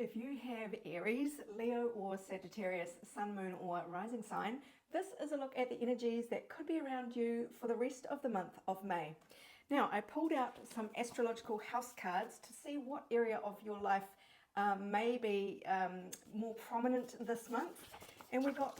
If you have Aries, Leo or Sagittarius, Sun, Moon or Rising sign, this is a look at the energies that could be around you for the rest of the month of May. Now, I pulled out some astrological house cards to see what area of your life may be more prominent this month. And we got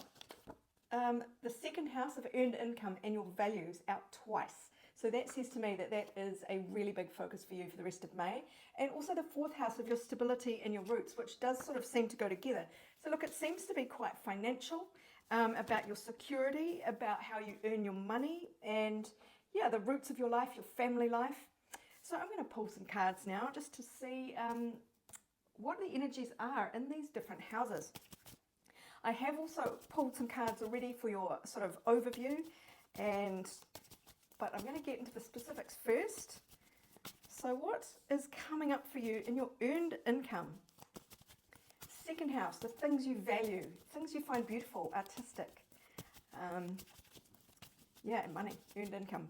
the second house of earned income and your values out twice. So that says to me that that is a really big focus for you for the rest of May. And also the fourth house of your stability and your roots, which does sort of seem to go together. So look, it seems to be quite financial, about your security, about how you earn your money, and yeah, the roots of your life, your family life. So I'm going to pull some cards now just to see what the energies are in these different houses. I have also pulled some cards already for your sort of overview, but I'm going to get into the specifics first. So what is coming up for you in your earned income? Second house, the things you value, things you find beautiful, artistic. And money, earned income.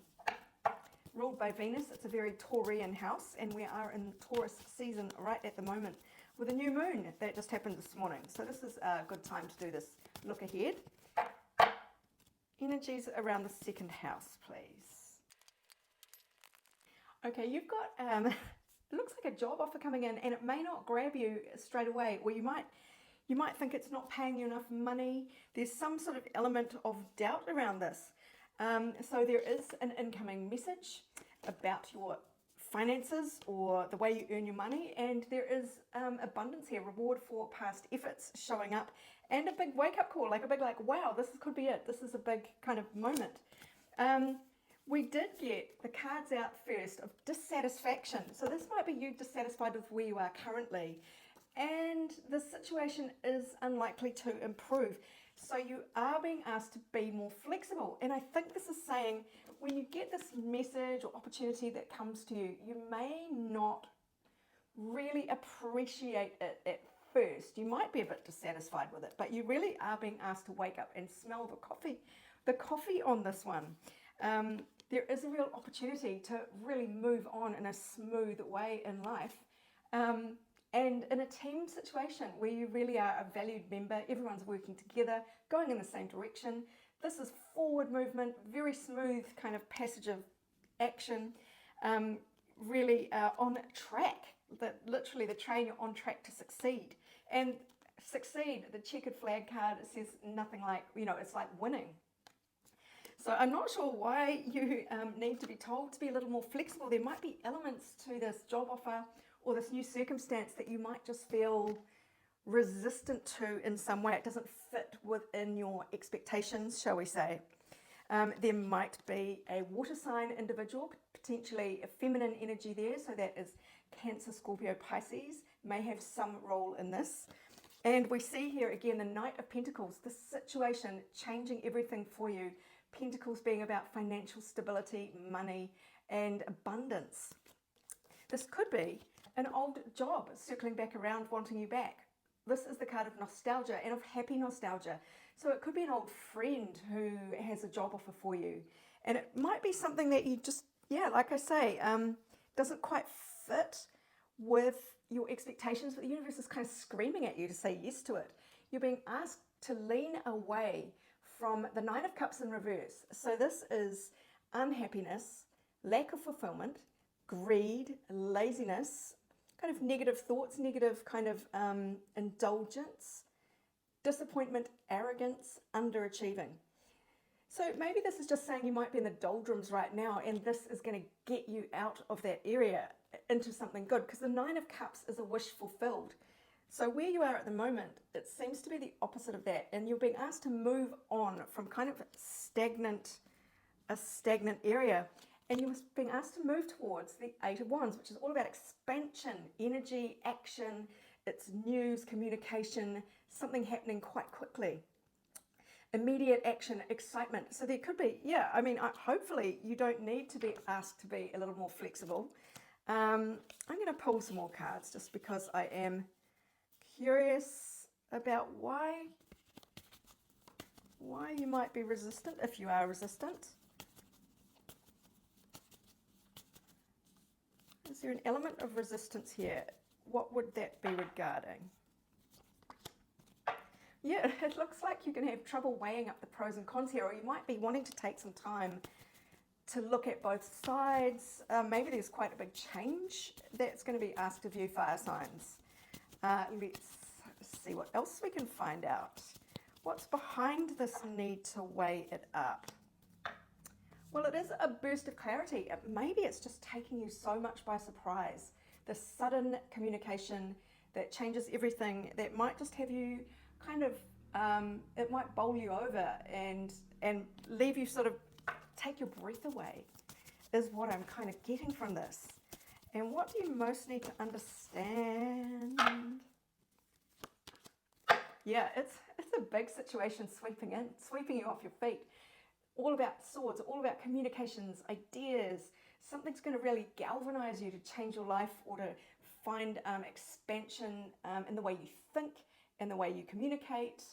Ruled by Venus, it's a very Taurian house, and we are in Taurus season right at the moment with a new moon that just happened this morning. So this is a good time to do this look ahead. Energies around the second house, please. Okay, you've got, it looks like a job offer coming in, and it may not grab you straight away, or you might think it's not paying you enough money. There's some sort of element of doubt around this. So there is an incoming message about your finances or the way you earn your money, and there is abundance here, reward for past efforts showing up, and a big wake-up call, like a big wow, this could be it. This is a big kind of moment. We did get the cards out first of dissatisfaction. So this might be you dissatisfied with where you are currently, and the situation is unlikely to improve. So you are being asked to be more flexible. And I think this is saying when you get this message or opportunity that comes to you, you may not really appreciate it at first. You might be a bit dissatisfied with it, but you really are being asked to wake up and smell the coffee. The coffee on this one. There is a real opportunity to really move on in a smooth way in life. And in a team situation where you really are a valued member, everyone's working together, going in the same direction. This is forward movement, very smooth kind of passage of action, really on track. Literally the train, you're on track to succeed. And succeed, the checkered flag card, says nothing like, it's like winning. So I'm not sure why you need to be told to be a little more flexible. There might be elements to this job offer or this new circumstance that you might just feel resistant to in some way. It doesn't fit within your expectations, shall we say. There might be a water sign individual, potentially a feminine energy there. So that is Cancer, Scorpio, Pisces, may have some role in this. And we see here again the Knight of Pentacles, the situation changing everything for you. Pentacles being about financial stability, money, and abundance. This could be an old job circling back around, wanting you back. This is the card of nostalgia and of happy nostalgia. So it could be an old friend who has a job offer for you. And it might be something that you just, like I say, doesn't quite fit with your expectations, but the universe is kind of screaming at you to say yes to it. You're being asked to lean away from the Nine of Cups in reverse. So this is unhappiness, lack of fulfillment, greed, laziness, kind of negative thoughts, negative kind of indulgence, disappointment, arrogance, underachieving. So maybe this is just saying you might be in the doldrums right now, and this is going to get you out of that area into something good, because the Nine of Cups is a wish fulfilled. So where you are at the moment, it seems to be the opposite of that, and you're being asked to move on from kind of a stagnant area, and you're being asked to move towards the Eight of Wands, which is all about expansion, energy, action. It's news, communication, something happening quite quickly. Immediate action, excitement. So there could be, hopefully you don't need to be asked to be a little more flexible. I'm going to pull some more cards just because I am curious about why you might be resistant, if you are resistant. Is there an element of resistance here? What would that be regarding? Yeah, it looks like you're going to have trouble weighing up the pros and cons here, or you might be wanting to take some time to look at both sides. Maybe there's quite a big change that's going to be asked of you, fire signs. Let's see what else we can find out. What's behind this need to weigh it up? Well, it is a burst of clarity. Maybe it's just taking you so much by surprise. The sudden communication that changes everything, that might just have you kind of, it might bowl you over and leave you sort of, take your breath away, is what I'm kind of getting from this. And what do you most need to understand? Yeah, it's a big situation sweeping you off your feet. All about swords, all about communications, ideas. Something's going to really galvanize you to change your life, or to find expansion in the way you think, in the way you communicate.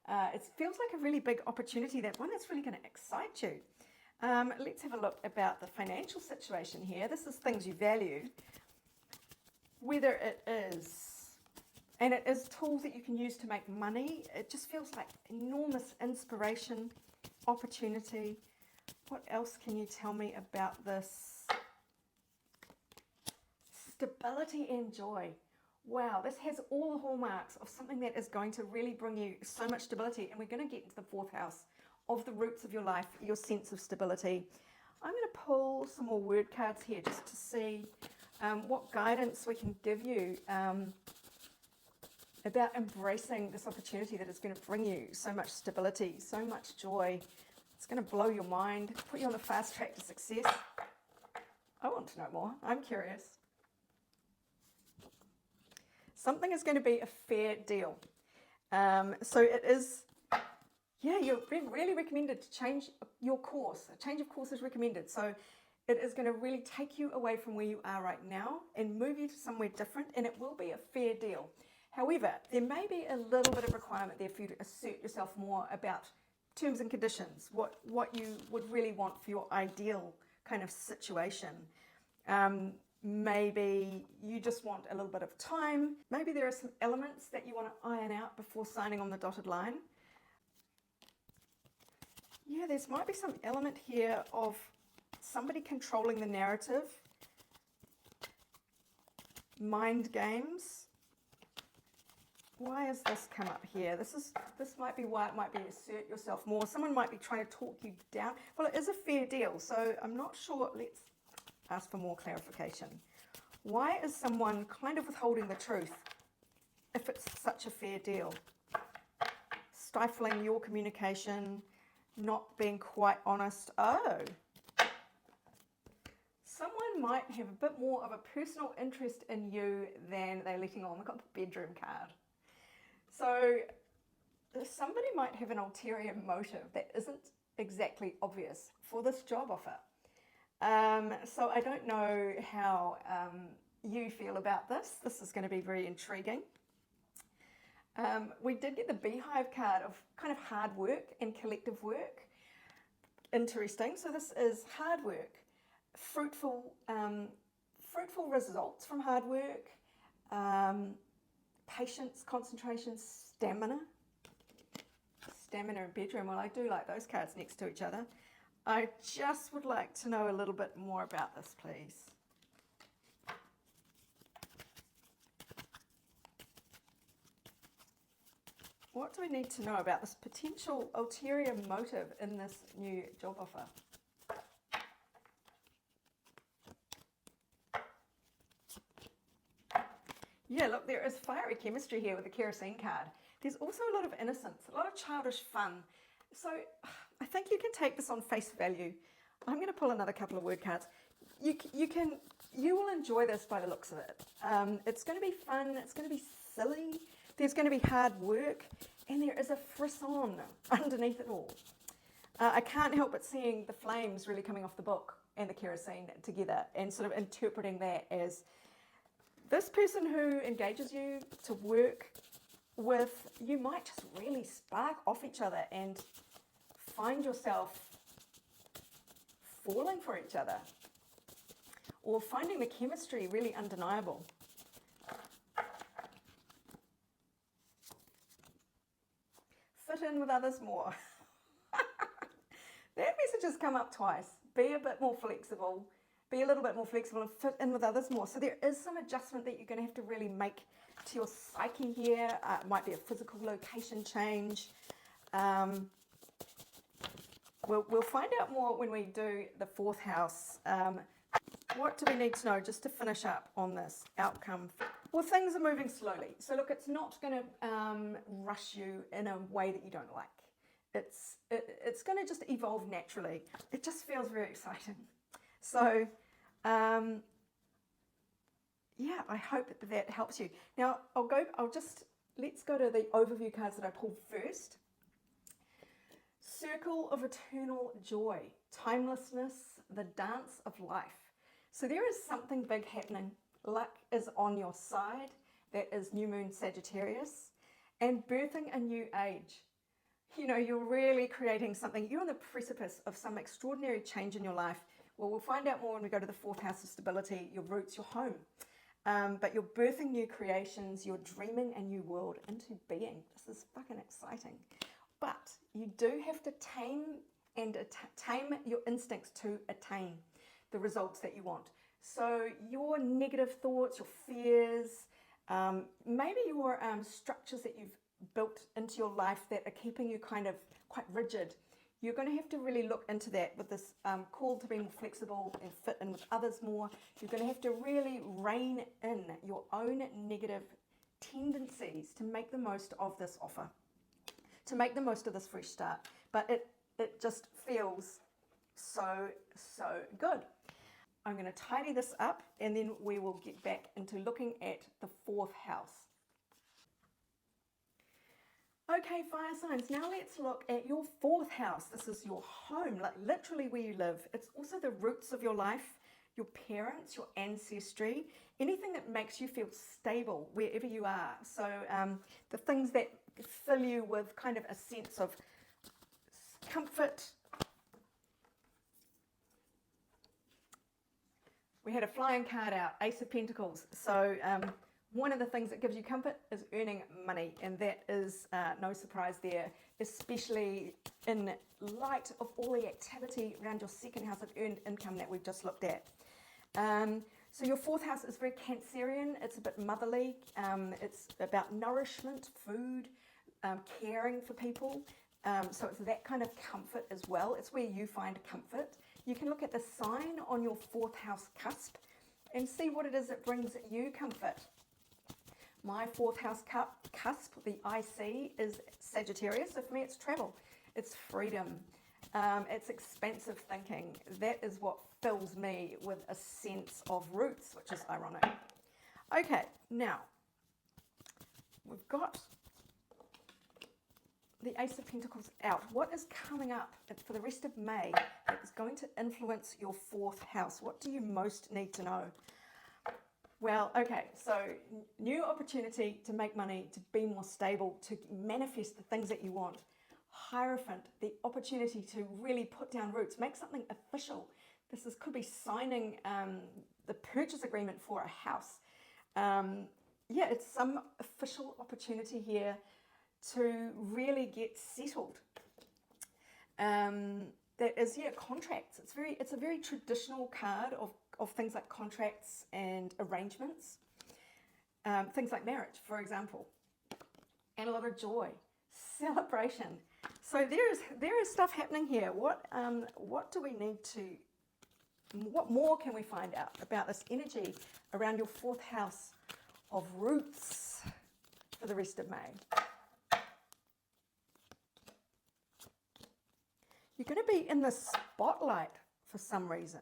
It feels like a really big opportunity, that one that's really going to excite you. Let's have a look about the financial situation here. This is things you value. Whether it is, and it is tools that you can use to make money, it just feels like enormous inspiration, opportunity. What else can you tell me about this? Stability and joy. Wow, this has all the hallmarks of something that is going to really bring you so much stability. And we're going to get into the fourth house of the roots of your life, your sense of stability. I'm going to pull some more word cards here just to see what guidance we can give you about embracing this opportunity that is going to bring you so much stability, so much joy. It's going to blow your mind, put you on the fast track to success. I want to know more. I'm curious. Something is going to be a fair deal. So it is, yeah, you're being really recommended to change your course. A change of course is recommended. So it is going to really take you away from where you are right now and move you to somewhere different, and it will be a fair deal. However, there may be a little bit of requirement there for you to assert yourself more about terms and conditions, what you would really want for your ideal kind of situation. Maybe you just want a little bit of time. Maybe there are some elements that you want to iron out before signing on the dotted line. Yeah, there might be some element here of somebody controlling the narrative, mind games. Why has this come up here? This might be why it might be assert yourself more. Someone might be trying to talk you down. Well, it is a fair deal, so I'm not sure. Let's ask for more clarification. Why is someone kind of withholding the truth if it's such a fair deal? Stifling your communication, not being quite honest. Oh. Someone might have a bit more of a personal interest in you than they're letting on. We've got the bedroom card. So somebody might have an ulterior motive that isn't exactly obvious for this job offer. So I don't know how you feel about this. This is going to be very intriguing. We did get the beehive card of kind of hard work and collective work. Interesting. So this is hard work, fruitful results from hard work, patience, concentration, stamina and bedroom. Well, I do like those cards next to each other. I just would like to know a little bit more about this, please. What do we need to know about this potential ulterior motive in this new job offer? Yeah, look, there is fiery chemistry here with the kerosene card. There's also a lot of innocence, a lot of childish fun. So I think you can take this on face value. I'm going to pull another couple of word cards. You will enjoy this by the looks of it. It's going to be fun. It's going to be silly. There's going to be hard work, and there is a frisson underneath it all. I can't help but seeing the flames really coming off the book and the kerosene together, and sort of interpreting that as this person who engages you to work with, you might just really spark off each other and find yourself falling for each other, or finding the chemistry really undeniable. fit in with others more. That message has come up twice. Be a bit more flexible. Be a little bit more flexible and fit in with others more. So there is some adjustment that you're going to have to really make to your psyche here. It might be a physical location change. We'll find out more when we do the fourth house. What do we need to know just to finish up on this outcome? Well, things are moving slowly. So look, it's not going to rush you in a way that you don't like. It's going to just evolve naturally. It just feels very exciting. So, yeah, I hope that helps you. Now, let's go to the overview cards that I pulled first. Circle of eternal joy, timelessness, the dance of life. So there is something big happening. Luck is on your side. That is new moon Sagittarius, and birthing a new age. You know, you're really creating something. You're on the precipice of some extraordinary change in your life. Well, we'll find out more when we go to the fourth house of stability, your roots, your home. But you're birthing new creations. You're dreaming a new world into being. This is fucking exciting. But you do have to tame your instincts to attain the results that you want. So your negative thoughts, your fears, maybe your structures that you've built into your life that are keeping you kind of quite rigid, you're going to have to really look into that with this call to be more flexible and fit in with others more. You're going to have to really rein in your own negative tendencies to make the most of this offer, to make the most of this fresh start. But it just feels so good. I'm going to tidy this up and then we will get back into looking at the fourth house. Okay, fire signs, now let's look at your fourth house. This is your home, like literally where you live. It's also the roots of your life, your parents, your ancestry, anything that makes you feel stable wherever you are. So the things that fill you with kind of a sense of comfort. We had a flying card out, Ace of Pentacles. So one of the things that gives you comfort is earning money, and that is no surprise there, especially in light of all the activity around your second house of earned income that we've just looked at. So your fourth house is very Cancerian. It's a bit motherly. It's about nourishment, food, caring for people. So it's that kind of comfort as well. It's where you find comfort. You can look at the sign on your fourth house cusp and see what it is that brings you comfort. My fourth house cusp, the IC, is Sagittarius. So for me, it's travel. It's freedom. It's expansive thinking. That is what fills me with a sense of roots, which is ironic. Okay, now we've got the Ace of Pentacles out. What is coming up for the rest of May that is going to influence your fourth house? What do you most need to know? Well, okay, so new opportunity to make money, to be more stable, to manifest the things that you want. Hierophant, the opportunity to really put down roots, make something official. Could be signing the purchase agreement for a house. Yeah, it's some official opportunity here to really get settled. That is, yeah, contracts. It's a very traditional card of things like contracts and arrangements. Things like marriage, for example. And a lot of joy, celebration. So there is stuff happening here. What do we need to, what more can we find out about this energy around your fourth house of roots for the rest of May? You're going to be in the spotlight for some reason.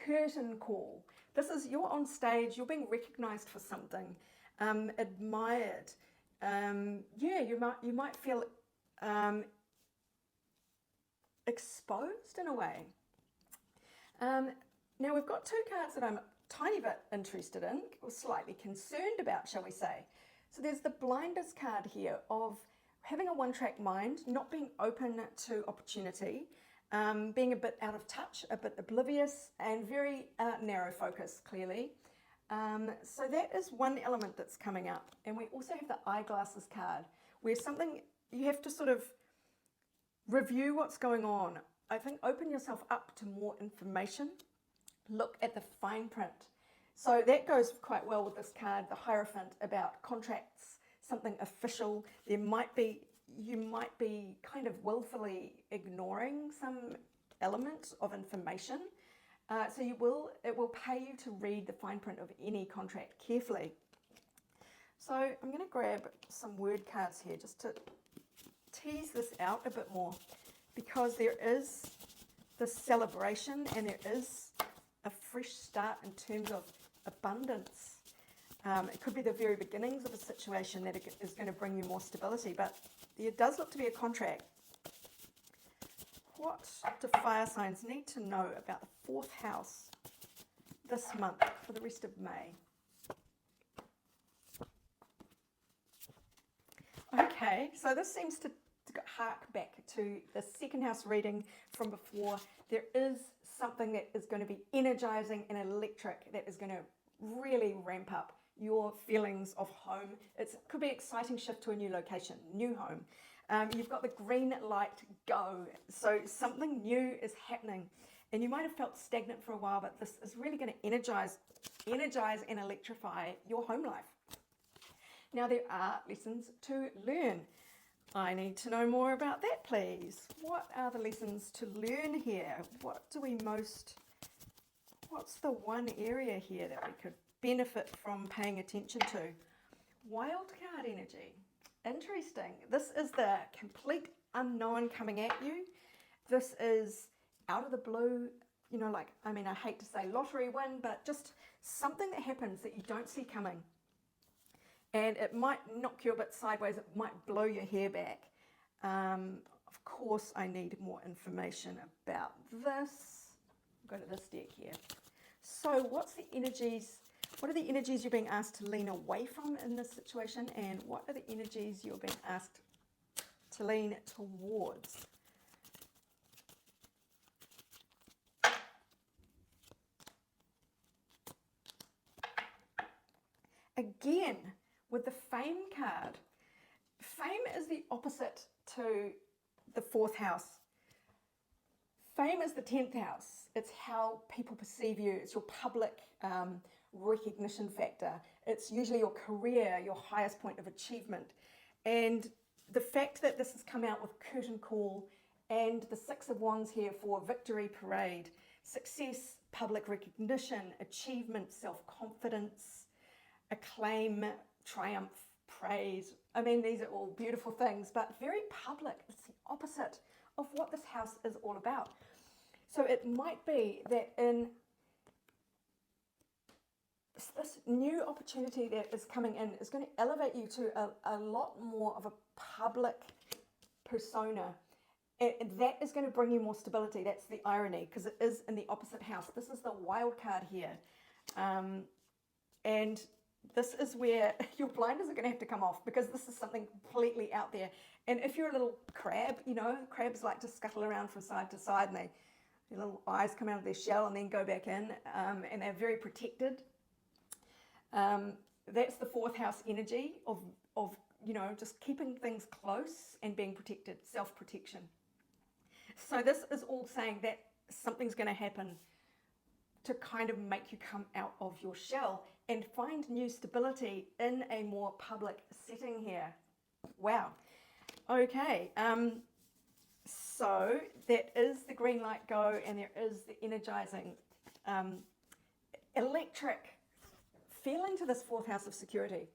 Curtain call. This is, you're on stage, you're being recognized for something, admired. Yeah, you might feel exposed in a way. Now we've got two cards that I'm a tiny bit interested in, or slightly concerned about, shall we say. So there's the blinders card here of having a one-track mind, not being open to opportunity, being a bit out of touch, a bit oblivious, and very narrow focus, clearly. So that is one element that's coming up. And we also have the eyeglasses card, where something you have to sort of review what's going on. I think open yourself up to more information. Look at the fine print. So that goes quite well with this card, the Hierophant, about contracts, something official. You might be kind of willfully ignoring some element of information. So it will pay you to read the fine print of any contract carefully. So I'm going to grab some word cards here just to tease this out a bit more, because there is this celebration and there is a fresh start in terms of abundance. It could be the very beginnings of a situation that is going to bring you more stability, but there does look to be a contract. What do fire signs need to know about the 4th house this month for the rest of May? Okay, so this seems to hark back to the 2nd house reading from before. There is something that is going to be energizing and electric that is going to really ramp up your feelings of home. It could be an exciting shift to a new location, new home. You've got the green light go, so something new is happening, and you might have felt stagnant for a while, but this is really going to energize and electrify your home life. Now there are lessons to learn. I need to know more about that, please. What are the lessons to learn here? What's the one area here that we could benefit from paying attention to? Wild card energy. Interesting. This is the complete unknown coming at you. This is out of the blue, I hate to say lottery win, but just something that happens that you don't see coming. And it might knock you a bit sideways. It might blow your hair back. Of course, I need more information about this. I'll go to this deck here. So what are the energies you're being asked to lean away from in this situation, and what are the energies you're being asked to lean towards? Again, with the Fame card, Fame is the opposite to the 4th house. Fame is the 10th house. It's how people perceive you. It's your public recognition factor. It's usually your career, your highest point of achievement. And the fact that this has come out with curtain call and the 6 of Wands here for victory parade, success, public recognition, achievement, self-confidence, acclaim, triumph, praise. I mean, these are all beautiful things, but very public. It's the opposite of what this house is all about. So it might be that in this new opportunity that is coming in is going to elevate you to a lot more of a public persona. And that is going to bring you more stability. That's the irony, because it is in the opposite house. This is the wild card here. And this is where your blinders are going to have to come off, because this is something completely out there. And if you're a little crab, crabs like to scuttle around from side to side, and their little eyes come out of their shell and then go back in, and they're very protected. That's the 4th house energy of just keeping things close and being protected, self-protection. So this is all saying that something's going to happen to kind of make you come out of your shell and find new stability in a more public setting here. Wow. Okay. So that is the green light go, and there is the energizing, electric feeling to this 4th house of security.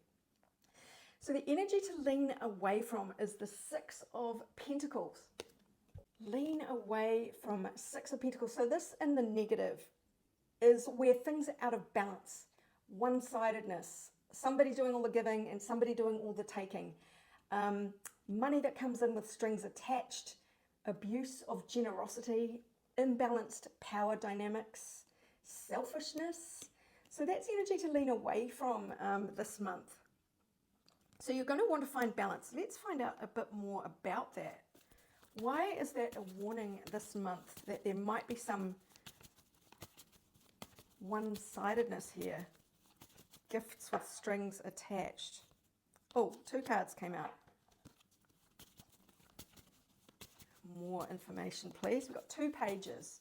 So the energy to lean away from is the 6 of Pentacles. Lean away from 6 of Pentacles. So this in the negative is where things are out of balance. One-sidedness. Somebody doing all the giving and somebody doing all the taking. Money that comes in with strings attached. Abuse of generosity. Imbalanced power dynamics. Selfishness. So that's energy to lean away from this month. So you're going to want to find balance. Let's find out a bit more about that. Why is that a warning this month that there might be some one-sidedness here? Gifts with strings attached. Oh, 2 cards came out. more information, please. We've got 2 pages.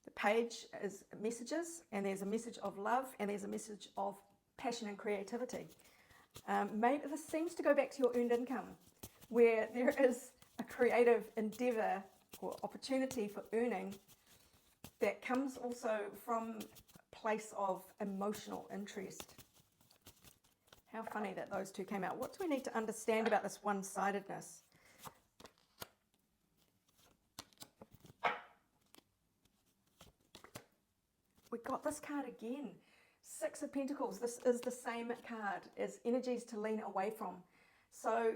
The page is messages, and there's a message of love, and there's a message of passion and creativity. Maybe this seems to go back to your earned income, where there is a creative endeavor or opportunity for earning that comes also from a place of emotional interest. How funny that those 2 came out. What do we need to understand about this one-sidedness? We got this card again. 6 of Pentacles. This is the same card as energies to lean away from. So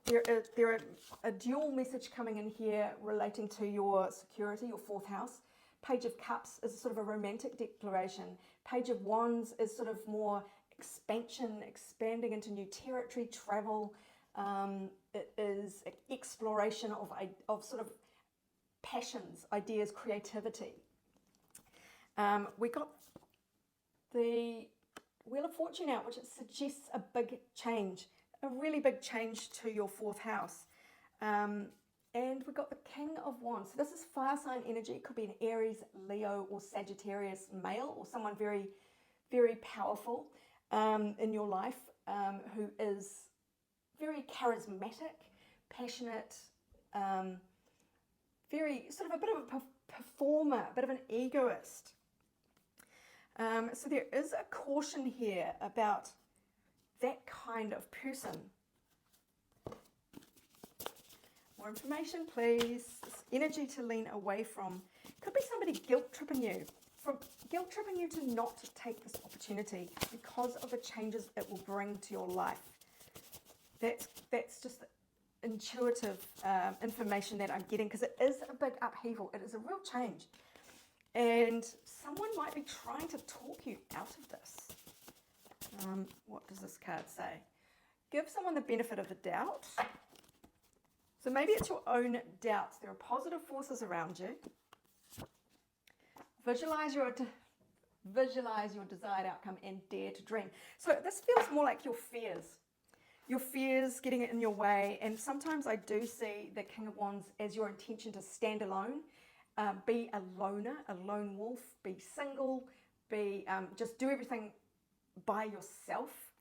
there are a dual message coming in here relating to your security, your 4th house. Page of Cups is sort of a romantic declaration. Page of Wands is sort of more expansion, expanding into new territory, travel. It is exploration of sort of passions, ideas, creativity. We got the Wheel of Fortune out, which it suggests a big change, a really big change to your 4th house. And we got the King of Wands. So this is fire sign energy. It could be an Aries, Leo, or Sagittarius male, or someone very, very powerful in your life, who is very charismatic, passionate, very sort of a bit of a performer, a bit of an egoist. So there is a caution here about that kind of person. More information, please. This energy to lean away from. Could be somebody guilt-tripping you. Guilt-tripping you to not take this opportunity because of the changes it will bring to your life. That's just intuitive information that I'm getting, because it is a big upheaval. It is a real change. And someone might be trying to talk you out of this. What does this card say? Give someone the benefit of the doubt. So maybe it's your own doubts. There are positive forces around you. Visualize your desired outcome and dare to dream. So this feels more like your fears getting in your way. And sometimes I do see the King of Wands as your intention to stand alone, be a loner, a lone wolf, be single, be just do everything by yourself.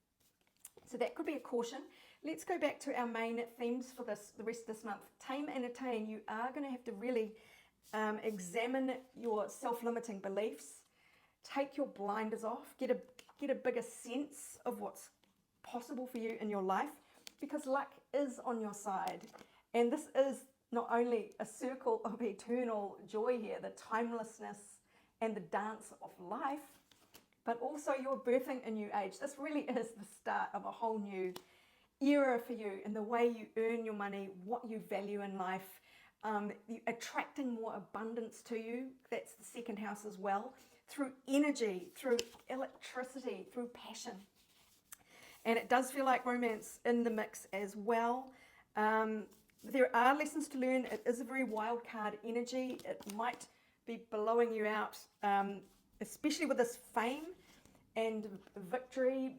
So that could be a caution. Let's go back to our main themes for the rest of this month. Tame and attain. You are going to have to really examine your self-limiting beliefs. Take your blinders off. Get a bigger sense of what's possible for you in your life, because luck is on your side. And this is not only a circle of eternal joy here, the timelessness and the dance of life, but also you're birthing a new age. This really is the start of a whole new era for you in the way you earn your money, what you value in life, attracting more abundance to you. That's the 2nd house as well, through energy, through electricity, through passion. And it does feel like romance in the mix as well. There are lessons to learn. It is a very wild card energy. It might be blowing you out, especially with this fame and victory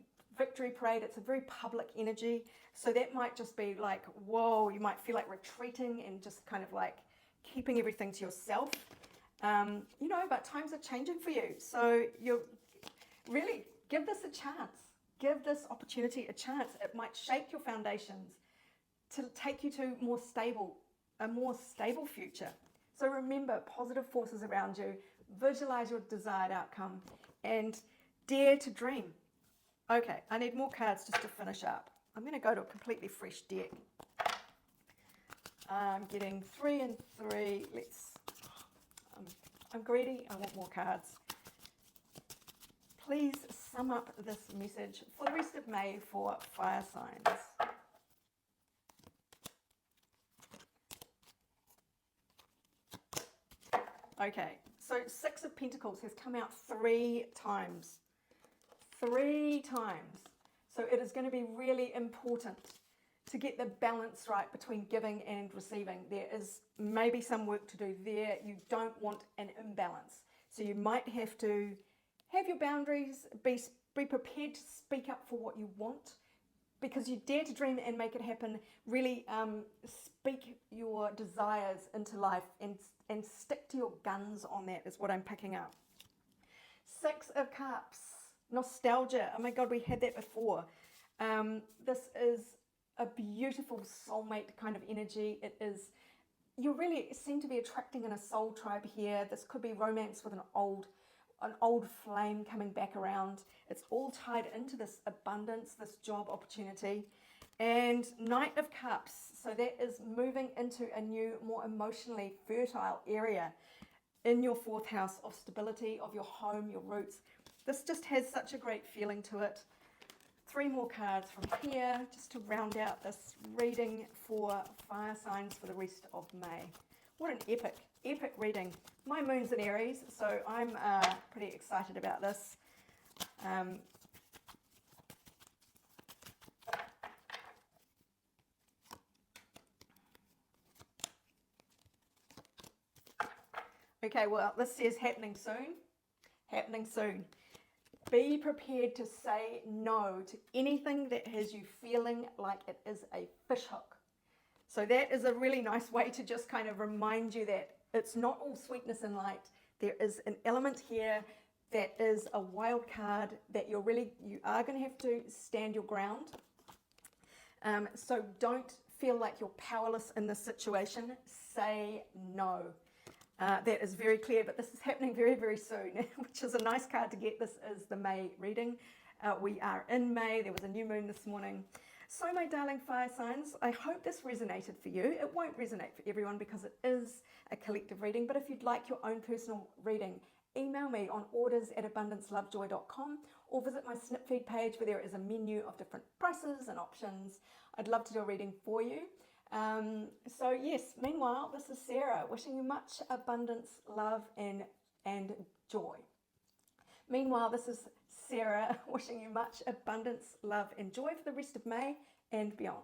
parade. It's a very public energy. So that might just be like, whoa, you might feel like retreating and just kind of like keeping everything to yourself. But times are changing for you. So you really give this a chance. Give this opportunity a chance. It might shake your foundations to take you to a more stable future. So remember, positive forces around you, visualize your desired outcome, and dare to dream. Okay, I need more cards just to finish up. I'm going to go to a completely fresh deck. I'm getting 3 and 3. I'm greedy. I want more cards. Please sum up this message for the rest of May for fire signs. Okay, so 6 of Pentacles has come out 3 times. 3 times. So it is going to be really important to get the balance right between giving and receiving. There is maybe some work to do there. You don't want an imbalance. So you might have to have your boundaries, be prepared to speak up for what you want, because you dare to dream and make it happen. Really speak your desires into life and stick to your guns on that is what I'm picking up. 6 of Cups, nostalgia. Oh my God, we had that before. This is a beautiful soulmate kind of energy. It is, you really seem to be attracting in a soul tribe here. This could be romance with an old flame coming back around. It's all tied into this abundance, this job opportunity. And Knight of Cups, so that is moving into a new, more emotionally fertile area in your 4th house of stability, of your home, your roots. This just has such a great feeling to it. 3 more cards from here, just to round out this reading for fire signs for the rest of May. What an epic reading. My moon's in Aries, so I'm pretty excited about this. Okay, well, this says happening soon. Happening soon. Be prepared to say no to anything that has you feeling like it is a fishhook. So that is a really nice way to just kind of remind you that it's not all sweetness and light. There is an element here that is a wild card that you are going to have to stand your ground. So don't feel like you're powerless in this situation. Say no. That is very clear, but this is happening very, very soon, which is a nice card to get. This is the May reading. We are in May. There was a new moon this morning. So my darling fire signs, I hope this resonated for you. It won't resonate for everyone because it is a collective reading, but if you'd like your own personal reading, email me on orders@abundancelovejoy.com or visit my Snipfeed page where there is a menu of different prices and options. I'd love to do a reading for you. So yes, meanwhile, this is Sarah wishing you much abundance, love and joy. Meanwhile, this is Sarah wishing you much abundance, love and joy for the rest of May and beyond.